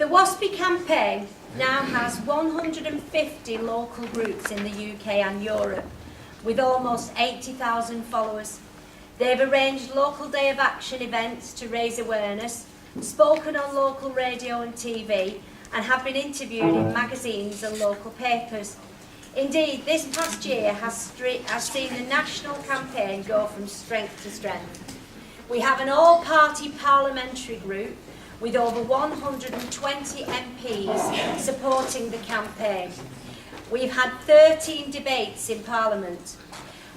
The Waspi campaign now has 150 local groups in the UK and Europe, with almost 80,000 followers. They've arranged local Day of Action events to raise awareness, spoken on local radio and TV, and have been interviewed in magazines and local papers. Indeed, this past year has seen the national campaign go from strength to strength. We have an all-party parliamentary group with over 120 MPs supporting the campaign. We've had 13 debates in Parliament.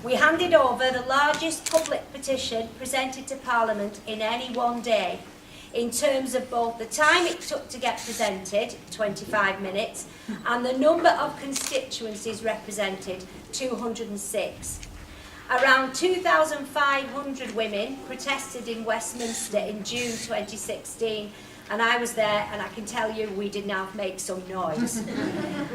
We handed over the largest public petition presented to Parliament in any one day, in terms of both the time it took to get presented, 25 minutes, and the number of constituencies represented, 206. Around 2,500 women protested in Westminster in June 2016, and I was there, and I can tell you we did not make some noise.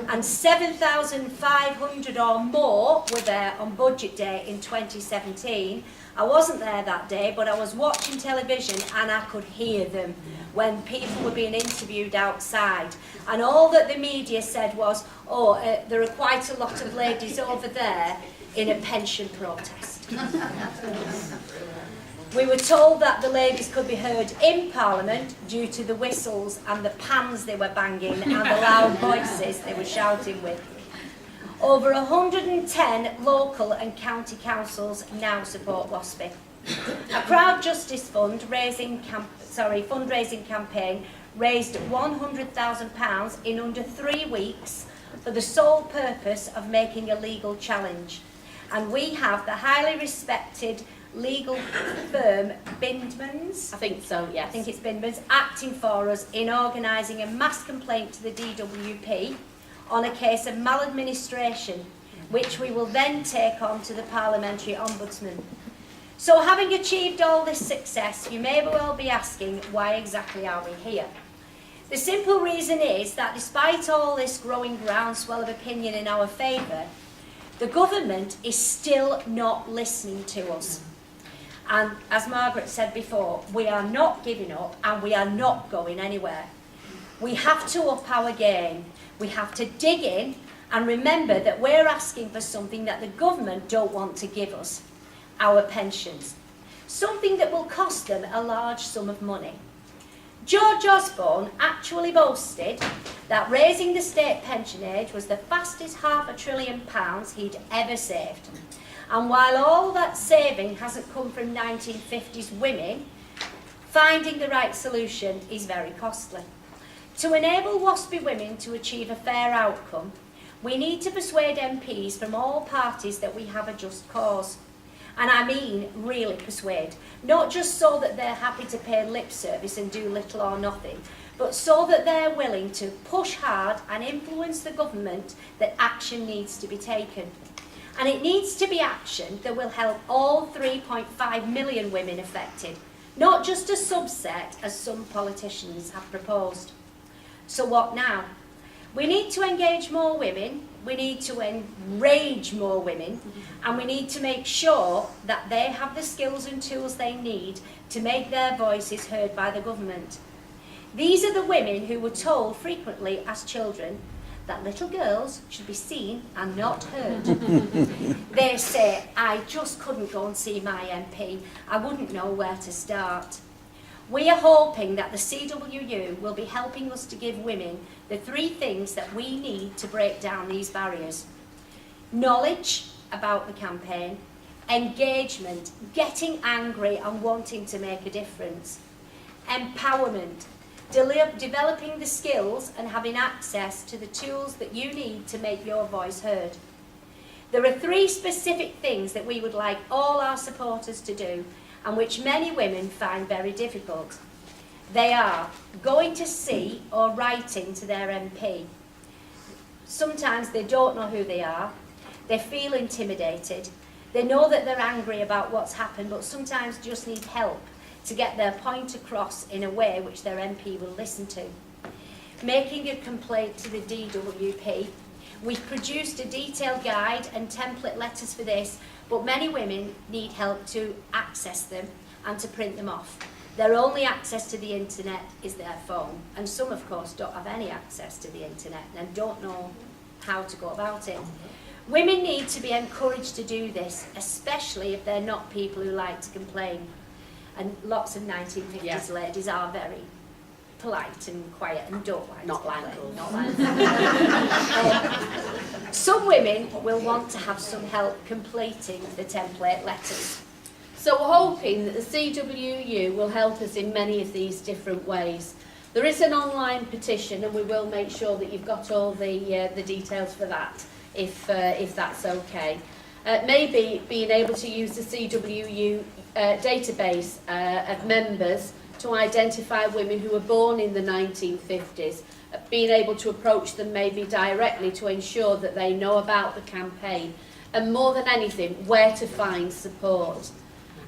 And 7,500 or more were there on Budget Day in 2017. I wasn't there that day, but I was watching television and I could hear them when people were being interviewed outside. And all that the media said was, there are quite a lot of ladies over there in a pension protest. We were told that the ladies could be heard in Parliament due to the whistles and the pans they were banging and the loud voices they were shouting with. Over 110 local and county councils now support Waspi. A Crowd Justice fundraising campaign raised £100,000 in under 3 weeks for the sole purpose of making a legal challenge. And we have the highly respected legal firm Bindmans, I think so, yes. I think it's Bindmans, acting for us in organising a mass complaint to the DWP on a case of maladministration, which we will then take on to the Parliamentary Ombudsman. So having achieved all this success, you may well be asking, why exactly are we here? The simple reason is that despite all this growing groundswell of opinion in our favour, the government is still not listening to us. And as Margaret said before, we are not giving up and we are not going anywhere. We have to up our game. We have to dig in and remember that we're asking for something that the government don't want to give us, our pensions. Something that will cost them a large sum of money. George Osborne actually boasted that raising the state pension age was the fastest £500 billion he'd ever saved. And while all that saving hasn't come from 1950s women, finding the right solution is very costly. To enable Waspi women to achieve a fair outcome, we need to persuade MPs from all parties that we have a just cause. And I mean really persuade, not just so that they're happy to pay lip service and do little or nothing, but so that they're willing to push hard and influence the government that action needs to be taken. And it needs to be action that will help all 3.5 million women affected, not just a subset as some politicians have proposed. So what now? We need to engage more women, we need to enrage more women, and we need to make sure that they have the skills and tools they need to make their voices heard by the government. These are the women who were told frequently as children that little girls should be seen and not heard. They say, I just couldn't go and see my MP, I wouldn't know where to start. We are hoping that the CWU will be helping us to give women the 3 things that we need to break down these barriers. Knowledge about the campaign, engagement, getting angry and wanting to make a difference, empowerment, developing the skills and having access to the tools that you need to make your voice heard. There are 3 specific things that we would like all our supporters to do and which many women find very difficult. They are going to see or writing to their MP. Sometimes they don't know who they are, they feel intimidated, they know that they're angry about what's happened, but sometimes just need help to get their point across in a way which their MP will listen to. Making a complaint to the DWP. We've produced a detailed guide and template letters for this, but many women need help to access them and to print them off. Their only access to the internet is their phone, and some of course don't have any access to the internet and don't know how to go about it. Women need to be encouraged to do this, especially if they're not people who like to complain. And lots of 1950s ladies are very polite and quiet and don't like Not to like complain. us. Not like us. Some women will want to have some help completing the template letters. So we're hoping that the CWU will help us in many of these different ways. There is an online petition, and we will make sure that you've got all the details for that, if that's okay. Maybe being able to use the CWU database of members to identify women who were born in the 1950s, being able to approach them maybe directly to ensure that they know about the campaign, and more than anything, where to find support.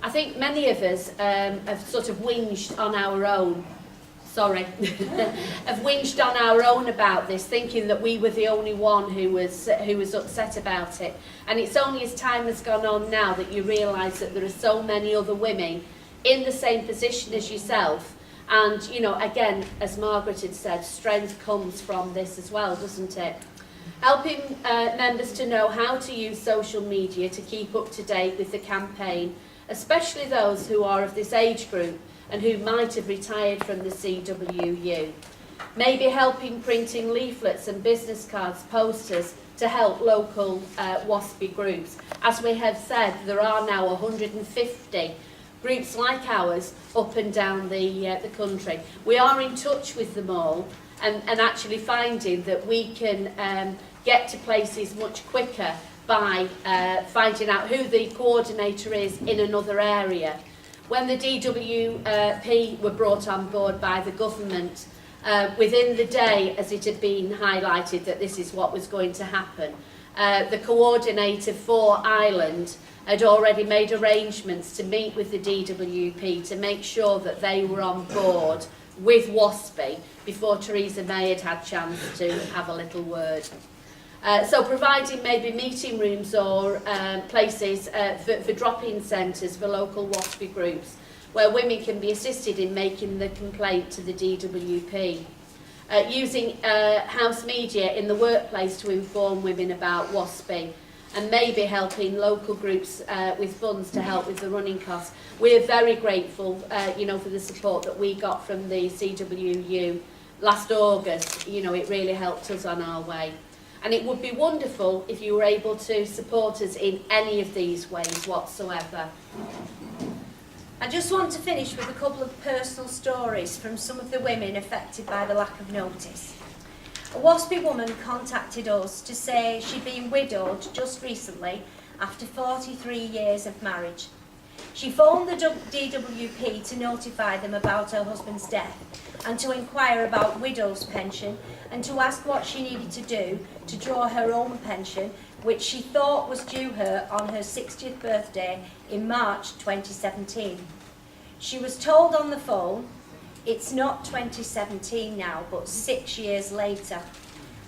I think many of us have sort of whinged on our own, have whinged on our own about this, thinking that we were the only one who was upset about it. And it's only as time has gone on now that you realise that there are so many other women in the same position as yourself. And, you know, again, as Margaret had said, strength comes from this as well, doesn't it? Helping members to know how to use social media to keep up to date with the campaign, especially those who are of this age group and who might have retired from the CWU. Maybe helping printing leaflets and business cards, posters to help local Waspi groups. As we have said, there are now 150 groups like ours up and down the country. We are in touch with them all and actually finding that we can get to places much quicker by finding out who the coordinator is in another area. When the DWP were brought on board by the government, within the day, as it had been highlighted that this is what was going to happen, the coordinator for Ireland had already made arrangements to meet with the DWP to make sure that they were on board with Waspi before Theresa May had had chance to have a little word. So providing maybe meeting rooms or places for drop-in centres for local Waspi groups where women can be assisted in making the complaint to the DWP. Using house media in the workplace to inform women about Waspi, and maybe helping local groups with funds to help with the running costs. We're very grateful, you know, for the support that we got from the CWU last August. You know, it really helped us on our way. And it would be wonderful if you were able to support us in any of these ways whatsoever. I just want to finish with a couple of personal stories from some of the women affected by the lack of notice. A Waspi woman contacted us to say she'd been widowed just recently after 43 years of marriage. She phoned the DWP to notify them about her husband's death and to inquire about widow's pension and to ask what she needed to do to draw her own pension, which she thought was due her on her 60th birthday in March 2017. She was told on the phone, it's not 2017 now, but 6 years later,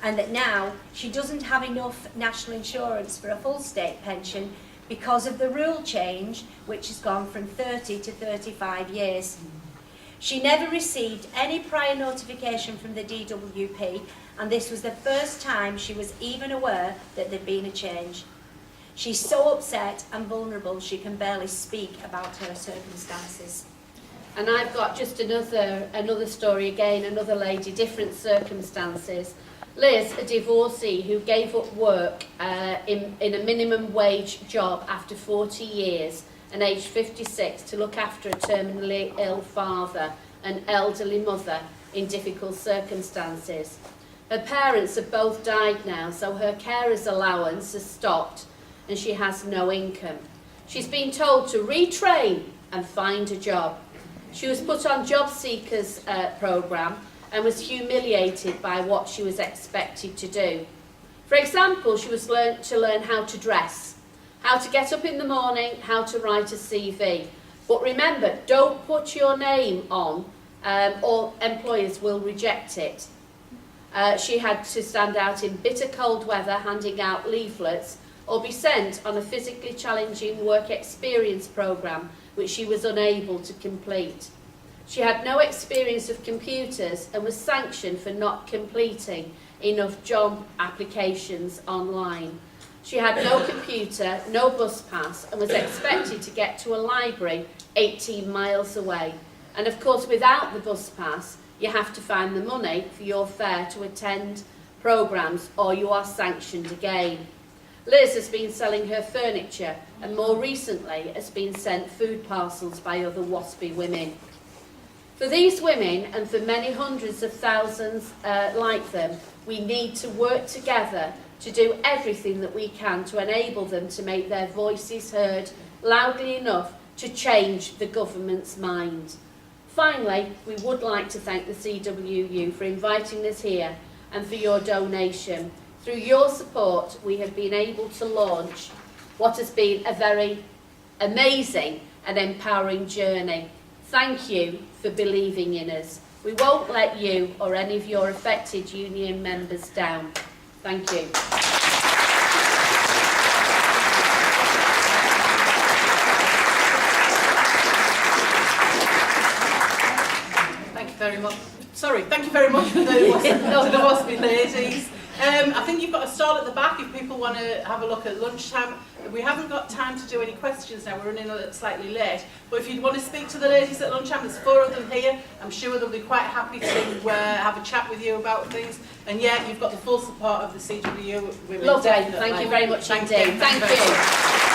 and that now she doesn't have enough national insurance for a full state pension because of the rule change, which has gone from 30 to 35 years. She never received any prior notification from the DWP, and this was the first time she was even aware that there'd been a change. She's so upset and vulnerable she can barely speak about her circumstances. And I've got just another story again, another lady, different circumstances. Liz, a divorcee who gave up work in a minimum wage job after 40 years and aged 56 to look after a terminally ill father and elderly mother in difficult circumstances. Her parents have both died now, so her carer's allowance has stopped and she has no income. She's been told to retrain and find a job. She was put on job seekers programme and was humiliated by what she was expected to do. For example, she was to learn how to dress, how to get up in the morning, how to write a CV. But remember, don't put your name on or employers will reject it. She had to stand out in bitter cold weather handing out leaflets or be sent on a physically challenging work experience programme which she was unable to complete. She had no experience of computers and was sanctioned for not completing enough job applications online. She had no computer, no bus pass, and was expected to get to a library 18 miles away. And of course, without the bus pass, you have to find the money for your fare to attend programmes, or you are sanctioned again. Liz has been selling her furniture and more recently has been sent food parcels by other Waspi women. For these women and for many hundreds of thousands like them, we need to work together to do everything that we can to enable them to make their voices heard loudly enough to change the government's mind. Finally, we would like to thank the CWU for inviting us here and for your donation. Through your support, we have been able to launch what has been a very amazing and empowering journey. Thank you for believing in us. We won't let you or any of your affected union members down. Thank you. Thank you very much. Sorry, thank you very much to the Waspi ladies. I think you've got a stall at the back if people want to have a look at lunchtime. We haven't got time to do any questions now, we're running a little slightly late. But if you'd want to speak to the ladies at lunchtime, there's 4 of them here. I'm sure they'll be quite happy to have a chat with you about things. And yeah, you've got the full support of the CWU women. Lovely, definitely. thank you very much Thank indeed. you. Thank you.